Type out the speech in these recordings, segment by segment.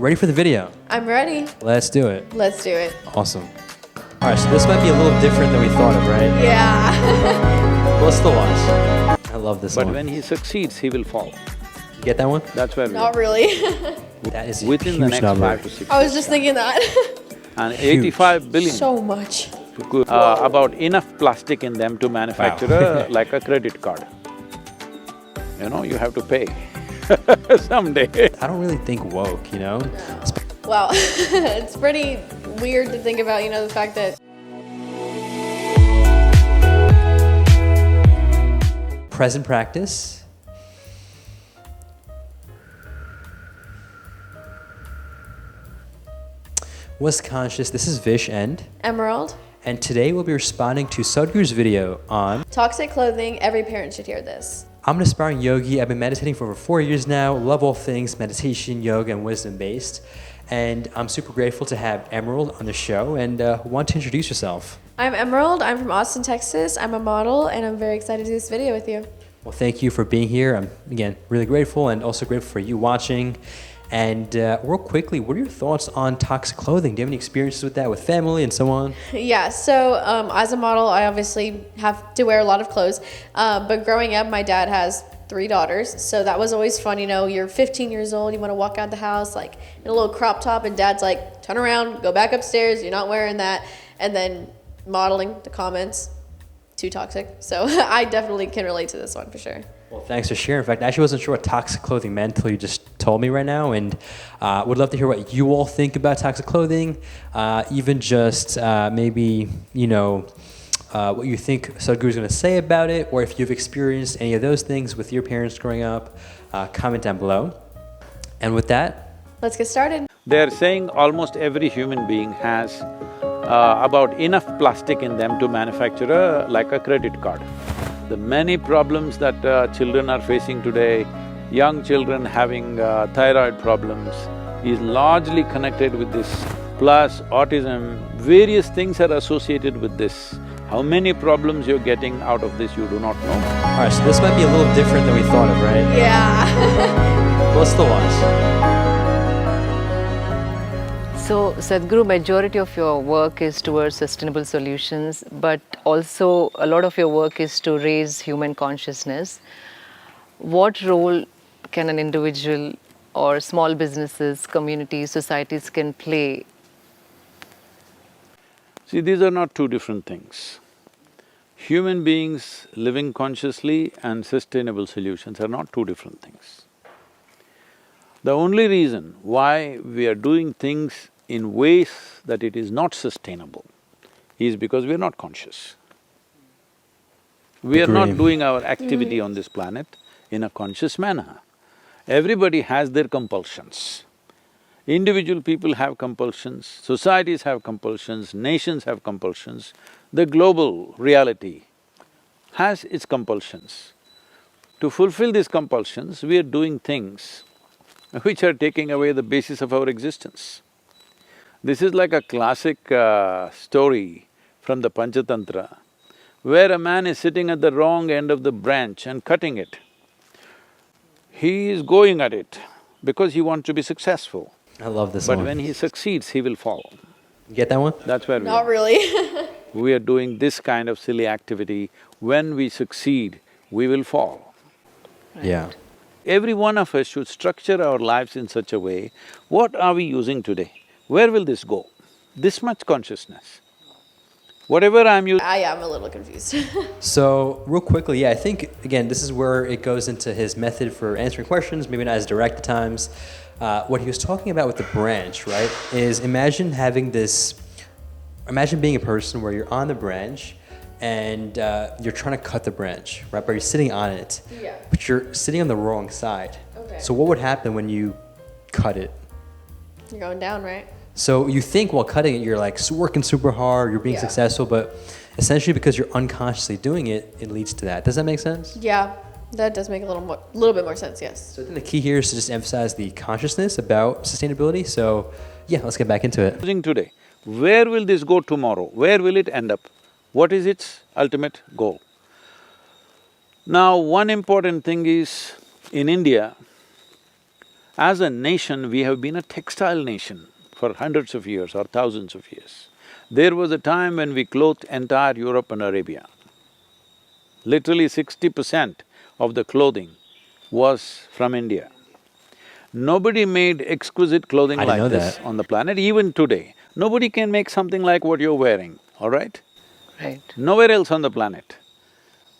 Ready for the video? I'm ready. Let's do it. Let's do it. Awesome. All right, so this might be a little different than we thought of, right? Yeah. Let's still watch. I love this But one. when he succeeds, he will fall. You get that one? That's where we Not are. really. That is a Within the huge next number. 5 to 6 I was just thinking that. and 85 billion. So much. About enough plastic in them to manufacture like a credit card. You know, you have to pay someday. I don't really think woke, you know? Wow. It's pretty weird to think about, the fact that Present practice. What's conscious? This is Vish Emerald, and today we'll be responding to Sadhguru's video on toxic clothing, every parent should hear this. I'm an aspiring yogi. I've been meditating for over 4 years now. Love all things meditation, yoga, and wisdom based. And I'm super grateful to have Emerald on the show and want to introduce yourself. I'm Emerald, I'm from Austin, Texas. I'm a model and I'm very excited to do this video with you. Well, thank you for being here. I'm, again, really grateful and also grateful for you watching. And real quickly, what are your thoughts on toxic clothing? Do you have any experiences with that with family and so on? Yeah, so as a model, I obviously have to wear a lot of clothes. But growing up, my dad has 3 daughters. So that was always fun. You're 15 years old, you want to walk out the house like in a little crop top and dad's like, turn around, go back upstairs, you're not wearing that. And then modeling the comments, too toxic. So I definitely can relate to this one for sure. Well, thanks for sharing. In fact, I actually wasn't sure what toxic clothing meant until you just told me right now, and would love to hear what you all think about toxic clothing, even just maybe, what you think Sadhguru's going to say about it, or if you've experienced any of those things with your parents growing up, comment down below. And with that, Let's get started. They're saying almost every human being has about enough plastic in them to manufacture like a credit card. The many problems that children are facing today, young children having thyroid problems, is largely connected with this. Plus autism, various things are associated with this. How many problems you're getting out of this, you do not know. all right, so this might be a little different than we thought of, right? Yeah. Let's still watch. So, Sadhguru, majority of your work is towards sustainable solutions, but also a lot of your work is to raise human consciousness. What role can an individual or small businesses, communities, societies can play? See, these are not two different things. Human beings living consciously and sustainable solutions are not two different things. The only reason why we are doing things in ways that it is not sustainable is because we are not conscious. We are not doing our activity on this planet in a conscious manner. Everybody has their compulsions. Individual people have compulsions, societies have compulsions, nations have compulsions. The global reality has its compulsions. To fulfill these compulsions, we are doing things which are taking away the basis of our existence. This is like a classic story from the Panchatantra, where a man is sitting at the wrong end of the branch and cutting it. He is going at it because he wants to be successful. I love this But one. when he succeeds, he will fall. You get that one? That's where we Not are. really. We are doing this kind of silly activity. When we succeed, we will fall. Yeah. Every one of us should structure our lives in such a way, what are we using today? Where will this go? This much consciousness. Whatever I'm using… I am a little confused. So, real quickly, yeah, I think, again, this is where it goes into his method for answering questions, maybe not as direct at times. What he was talking about with the branch, right, is imagine being a person where you're on the branch and you're trying to cut the branch, right, but you're sitting on it. Yeah. But you're sitting on the wrong side. Okay. So what would happen when you cut it? You're going down, right? So you think while cutting it, you're like working super hard, you're being Yeah. successful, but essentially because you're unconsciously doing it, it leads to that. Does that make sense? Yeah, that does make a little bit more sense, yes. So I think the key here is to just emphasize the consciousness about sustainability. So yeah, let's get back into it. today. Where will this go tomorrow? Where will it end up? What is its ultimate goal? Now, one important thing is, in India, As a nation, we have been a textile nation for hundreds of years or thousands of years. There was a time when we clothed entire Europe and Arabia. Literally 60% of the clothing was from India. Nobody made exquisite clothing I didn't know like this that. on the planet, even today. Nobody can make something like what you're wearing, all right? Right. Nowhere else on the planet.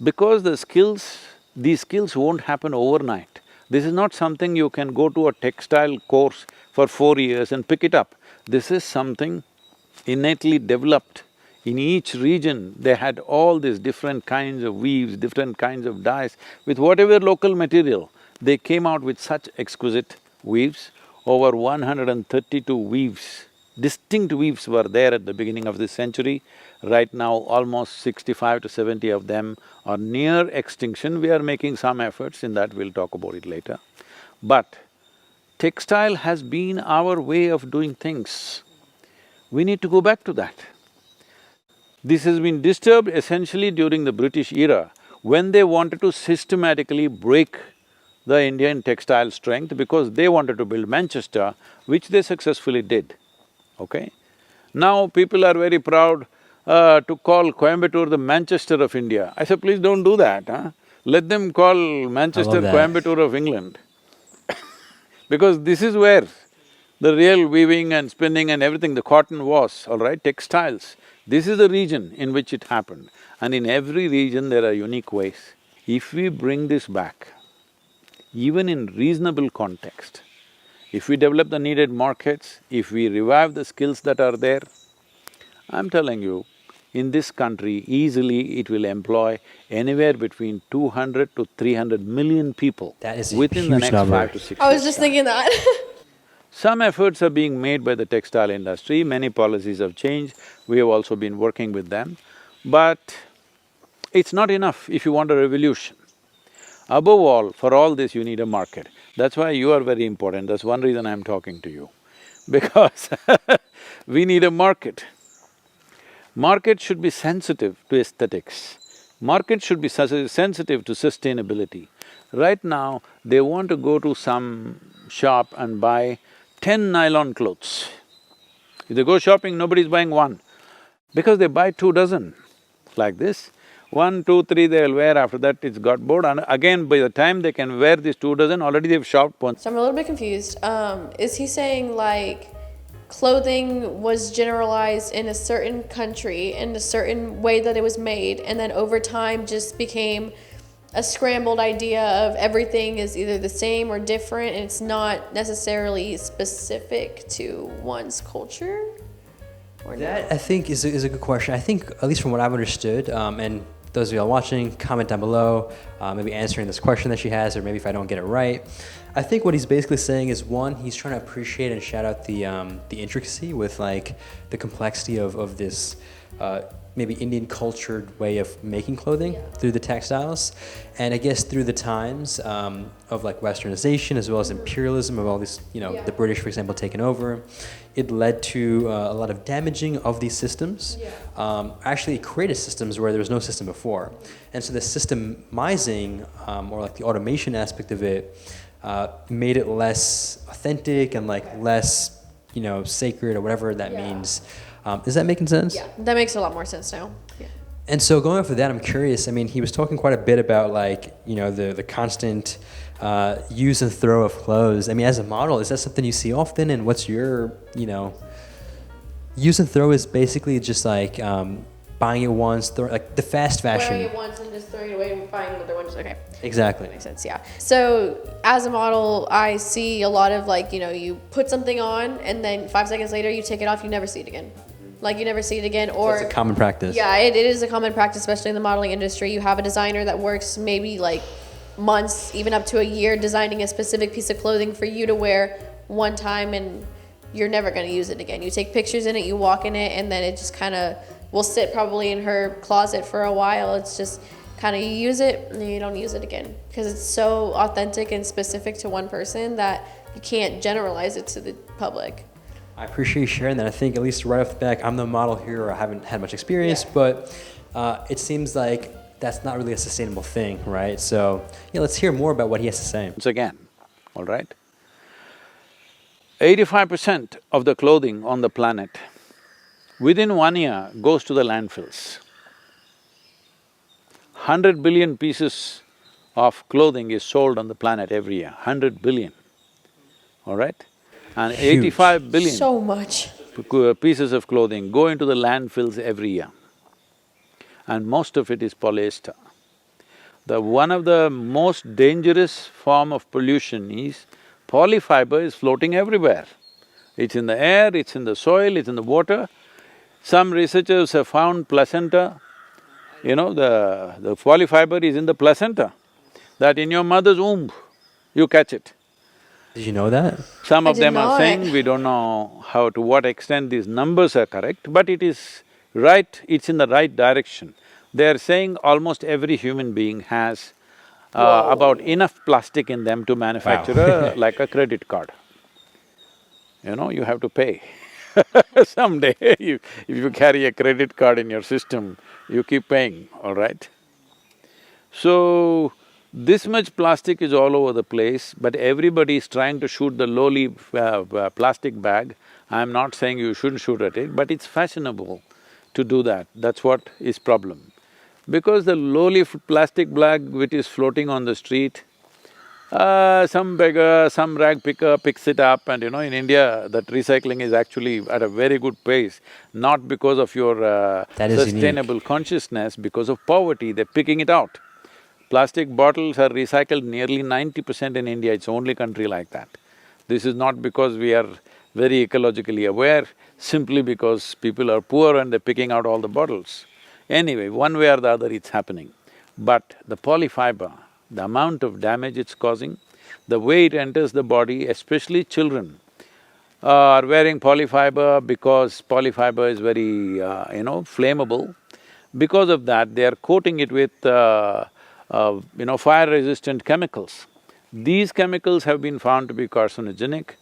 Because these skills won't happen overnight. This is not something you can go to a textile course for 4 years and pick it up. This is something innately developed. In each region, they had all these different kinds of weaves, different kinds of dyes. With whatever local material, they came out with such exquisite weaves. Over 132 weaves, distinct weaves were there at the beginning of this century. Right now, almost 65 to 70 of them are near extinction. We are making some efforts in that, we'll talk about it later. But textile has been our way of doing things. We need to go back to that. This has been disturbed essentially during the British era, when they wanted to systematically break the Indian textile strength because they wanted to build Manchester, which they successfully did, okay? Now people are very proud to call Coimbatore the Manchester of India. I said, please don't do that, huh? Let them call Manchester that. Coimbatore of England because this is where the real weaving and spinning and everything, the cotton was, all right, textiles. This is the region in which it happened, and in every region there are unique ways. If we bring this back, even in reasonable context, if we develop the needed markets, if we revive the skills that are there, I'm telling you, in this country, easily it will employ anywhere between 200 to 300 million people That is a within the huge next number. 5 to 6 years. I was just thinking that. Some efforts are being made by the textile industry, many policies have changed, we have also been working with them, but it's not enough if you want a revolution. Above all, for all this you need a market. That's why you are very important, that's one reason I'm talking to you, because we need a market. Market should be sensitive to aesthetics. Market should be sensitive to sustainability. Right now, they want to go to some shop and buy 10 nylon clothes. If they go shopping, nobody's buying one, because they buy 2 dozen like this. 1, 2, 3 they'll wear, after that it's got bored, and again by the time they can wear these 2 dozen, already they've shopped once. So I'm a little bit confused. Is he saying like clothing was generalized in a certain country in a certain way that it was made, and then over time just became a scrambled idea of everything is either the same or different, and it's not necessarily specific to one's culture? Or That, I think, is a good question. I think, at least from what I've understood, and those of y'all watching, comment down below, maybe answering this question that she has, or maybe if I don't get it right. I think what he's basically saying is, one, he's trying to appreciate and shout out the intricacy with like the complexity of this maybe Indian cultured way of making clothing through the textiles, and I guess through the times of like westernization as well as imperialism of all these, the British, for example, taking over. It led to a lot of damaging of these systems. Actually, it created systems where there was no system before, and so the systemizing or like the automation aspect of it made it less authentic and like less, sacred or whatever that means. Is that making sense? Yeah, that makes a lot more sense now. Yeah. And so going off of that, I'm curious. I mean, he was talking quite a bit about like, the constant use and throw of clothes. I mean, as a model, is that something you see often? And what's your, use and throw is basically just like buying it once, like the fast fashion. Wearing it once and just throwing it away and buying another one. Okay. Exactly. That makes sense, yeah. So as a model, I see a lot of like, you put something on and then 5 seconds later you take it off, you never see it again. Like you never see it again, or That's a common practice. Yeah, it is a common practice, especially in the modeling industry. You have a designer that works maybe like months, even up to a year, designing a specific piece of clothing for you to wear one time, and you're never going to use it again. You take pictures in it, you walk in it, and then it just kind of will sit probably in her closet for a while. It's just kind of, you use it and then you don't use it again, because it's so authentic and specific to one person that you can't generalize it to the public. I appreciate you sharing that. I think at least right off the back, I'm the model here, or I haven't had much experience, but it seems like that's not really a sustainable thing, right? So let's hear more about what he has to say. Once again, all right? 85% of the clothing on the planet within 1 year goes to the landfills. 100 billion pieces of clothing is sold on the planet every year, 100 billion, all right? And Huge. 85 billion So much. pieces of clothing go into the landfills every year, and most of it is polyester. One of the most dangerous form of pollution is polyfiber is floating everywhere. It's in the air, it's in the soil, it's in the water. Some researchers have found placenta, the polyfiber is in the placenta, that in your mother's womb, you catch it. Did you know that? Some I of did them are not. saying, we don't know to what extent these numbers are correct, but it is right, it's in the right direction. They're saying almost every human being has about enough plastic in them to manufacture like a credit card. You have to pay. Someday, if you carry a credit card in your system, you keep paying, all right? So, this much plastic is all over the place, but everybody is trying to shoot the lowly plastic bag. I'm not saying you shouldn't shoot at it, but it's fashionable to do that, that's what is problem. Because the lowly plastic bag which is floating on the street, some beggar, some rag picker picks it up, and in India, that recycling is actually at a very good pace, not because of your That is sustainable consciousness, because of poverty, they're picking it out. Plastic bottles are recycled nearly 90% in India, it's the only country like that. This is not because we are very ecologically aware, simply because people are poor and they're picking out all the bottles. Anyway, one way or the other it's happening. But the polyfiber, the amount of damage it's causing, the way it enters the body, especially children are wearing polyfiber because polyfiber is very, flammable. Because of that, they are coating it with, fire-resistant chemicals. These chemicals have been found to be carcinogenic.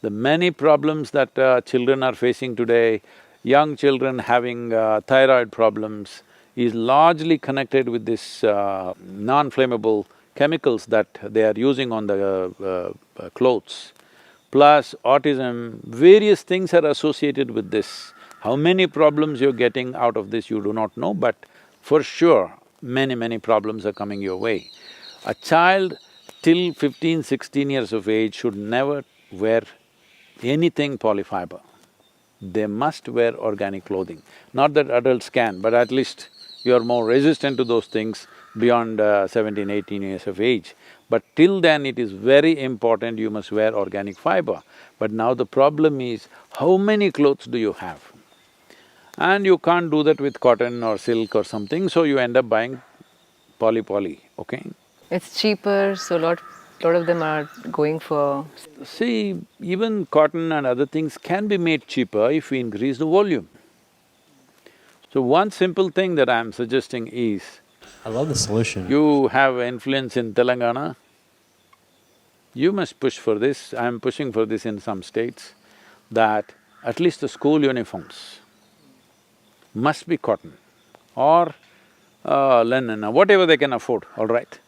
The many problems that children are facing today, young children having thyroid problems, is largely connected with this non-flammable chemicals that they are using on the clothes. Plus autism, various things are associated with this. How many problems you're getting out of this, you do not know, but for sure, many problems are coming your way. A child till 15, 16 years of age should never wear anything polyfiber. They must wear organic clothing. Not that adults can, but at least you're more resistant to those things beyond 17, 18 years of age. But till then, it is very important you must wear organic fiber. But now the problem is, how many clothes do you have? And you can't do that with cotton or silk or something, so you end up buying poly, okay? It's cheaper, so lot of them are going for… See, even cotton and other things can be made cheaper if we increase the volume. So one simple thing that I'm suggesting is… I love the solution. You have influence in Telangana, you must push for this, I'm pushing for this in some states, that at least the school uniforms must be cotton or linen or whatever they can afford, all right?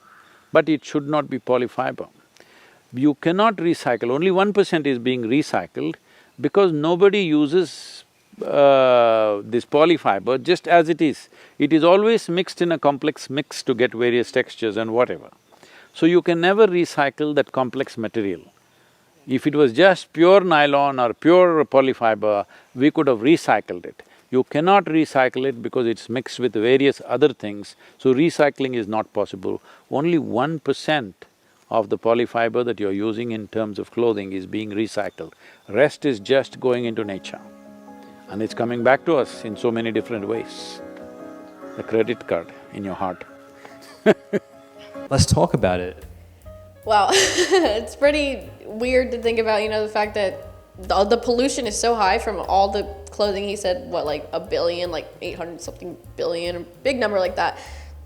But it should not be polyfiber. You cannot recycle, only 1% is being recycled because nobody uses this polyfiber just as it is. It is always mixed in a complex mix to get various textures and whatever. So you can never recycle that complex material. If it was just pure nylon or pure polyfiber, we could have recycled it. You cannot recycle it because it's mixed with various other things, so recycling is not possible. Only 1% of the polyfiber that you're using in terms of clothing is being recycled. Rest is just going into nature. And it's coming back to us in so many different ways. The credit card in your heart. Let's talk about it. Wow, it's pretty weird to think about, the fact that the pollution is so high from all the clothing. He said, what, like 1 billion, like 800 something billion, a big number like that,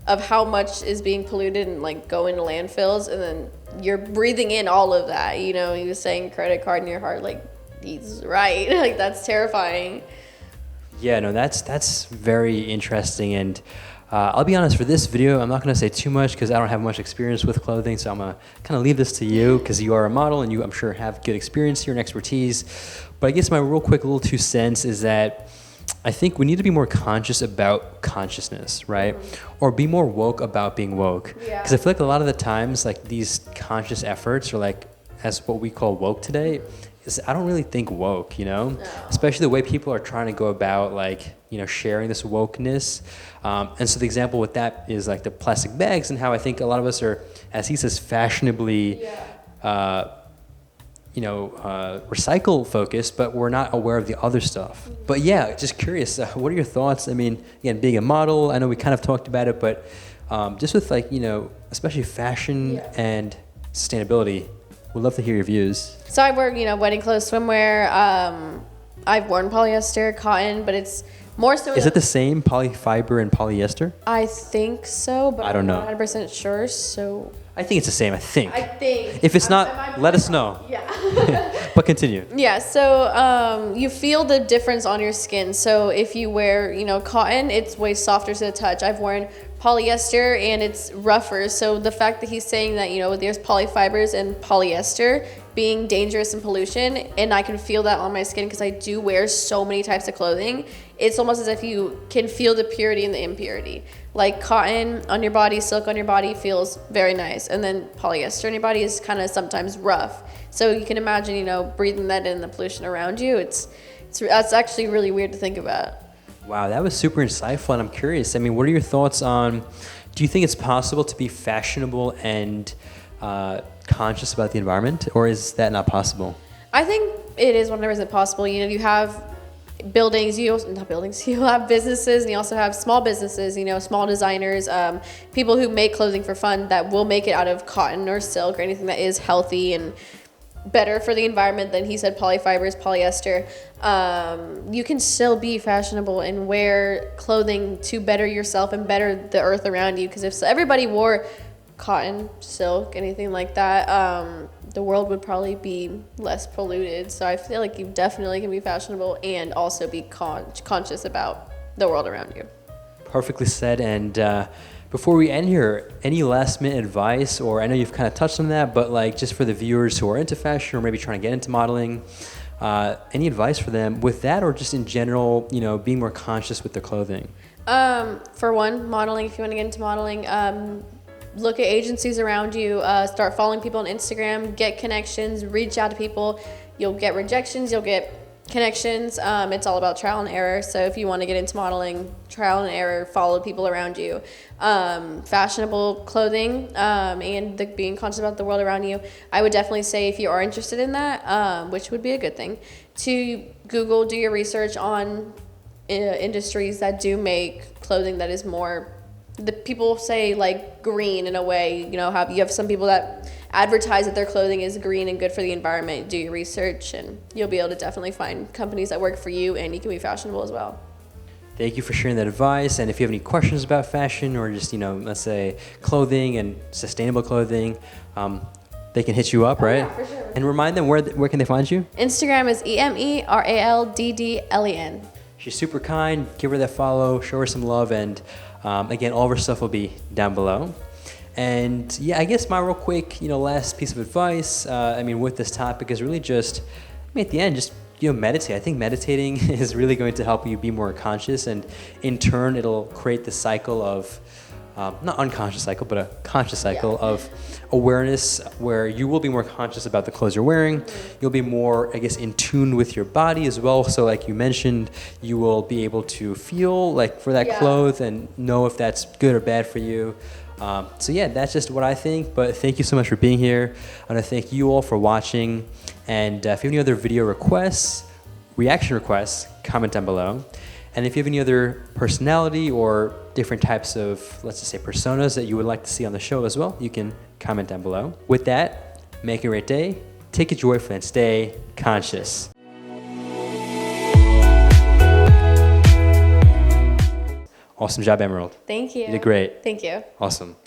of how much is being polluted and like going to landfills, and then you're breathing in all of that, He was saying credit card in your heart, like, he's right, like that's terrifying. Yeah, no, that's very interesting, and I'll be honest, for this video, I'm not going to say too much because I don't have much experience with clothing, so I'm going to kind of leave this to you because you are a model and you, I'm sure, have good experience here and expertise. But I guess my real quick little 2 cents is that I think we need to be more conscious about consciousness, right? Or be more woke about being woke. Because I feel like a lot of the times, like these conscious efforts, or like as what we call woke today, is I don't really think woke, you know? No. Especially the way people are trying to go about, like, you know, sharing this wokeness. And so the example with that is like the plastic bags, and how I think a lot of us are, as he says, fashionably, recycle focused, but we're not aware of the other stuff. But yeah, just curious, what are your thoughts? I mean, again, being a model, I know we kind of talked about it, but just with, like, you know, especially fashion and sustainability, we'd love to hear your views. So I wear, you know, wedding clothes, swimwear. I've worn polyester, cotton, but it's more so. Is it the same, polyfiber and polyester? I think so, but I don't know. I'm not 100% sure. So I think it's the same. I think. If it's not, let us know. Yeah. But continue. Yeah. So you feel the difference on your skin. So if you wear, you know, cotton, it's way softer to the touch. I've worn polyester and it's rougher. So the fact that he's saying that, you know, there's polyfibers and polyester being dangerous and pollution, and I can feel that on my skin because I do wear so many types of clothing. It's almost as if you can feel the purity and the impurity. Like cotton on your body, silk on your body feels very nice, and then polyester on your body is kind of sometimes rough. So you can imagine, you know, breathing that in, the pollution around you. That's actually really weird to think about. Wow, that was super insightful, and I'm curious. I mean, what are your thoughts on, do you think it's possible to be fashionable and conscious about the environment, or is that not possible? I think it is 100% possible. You know, you have buildings, you have businesses, and you also have small businesses, you know, small designers, people who make clothing for fun that will make it out of cotton or silk or anything that is healthy and better for the environment than he said polyfibers, polyester. You can still be fashionable and wear clothing to better yourself and better the earth around you, because if everybody wore cotton, silk, anything like that, the world would probably be less polluted. So I feel like you definitely can be fashionable and also be conscious about the world around you. Perfectly said. And before we end here, any last minute advice, or I know you've kind of touched on that, but like just for the viewers who are into fashion or maybe trying to get into modeling, any advice for them with that, or just in general, you know, being more conscious with their clothing? For one, modeling, if you want to get into modeling, look at agencies around you, start following people on Instagram, get connections, reach out to people. You'll get rejections, you'll get connections. It's all about trial and error. So if you want to get into modeling, trial and error, follow people around you. Fashionable clothing, and being conscious about the world around you. I would definitely say, if you are interested in that, which would be a good thing, to Google, do your research on industries that do make clothing that is more, the people say, like, green in a way. You know, you have some people that advertise that their clothing is green and good for the environment. Do your research and you'll be able to definitely find companies that work for you, and you can be fashionable as well. Thank you for sharing that advice. And if you have any questions about fashion, or just, you know, let's say clothing and sustainable clothing, they can hit you up, right? Yeah, for sure. And remind them, where can they find you? Instagram is EMERALDDLEN. She's super kind. Give her that follow, show her some love, and again, all of her stuff will be down below. And yeah, I guess my real quick, you know, last piece of advice, I mean, with this topic is really just, I mean, at the end, just, you know, meditate. I think meditating is really going to help you be more conscious, and in turn, it'll create the cycle of, not unconscious cycle, but a conscious cycle of awareness, where you will be more conscious about the clothes you're wearing. You'll be more, I guess, in tune with your body as well. So like you mentioned, you will be able to feel like for that clothes and know if that's good or bad for you. So yeah, that's just what I think, but thank you so much for being here. I want to thank you all for watching, and if you have any other video requests, reaction requests, comment down below. And if you have any other personality or different types of, let's just say, personas that you would like to see on the show as well, you can comment down below. With that, make it a great day, take it joyfully, and stay conscious. Awesome job, Emerald. Thank you. You did great. Thank you. Awesome.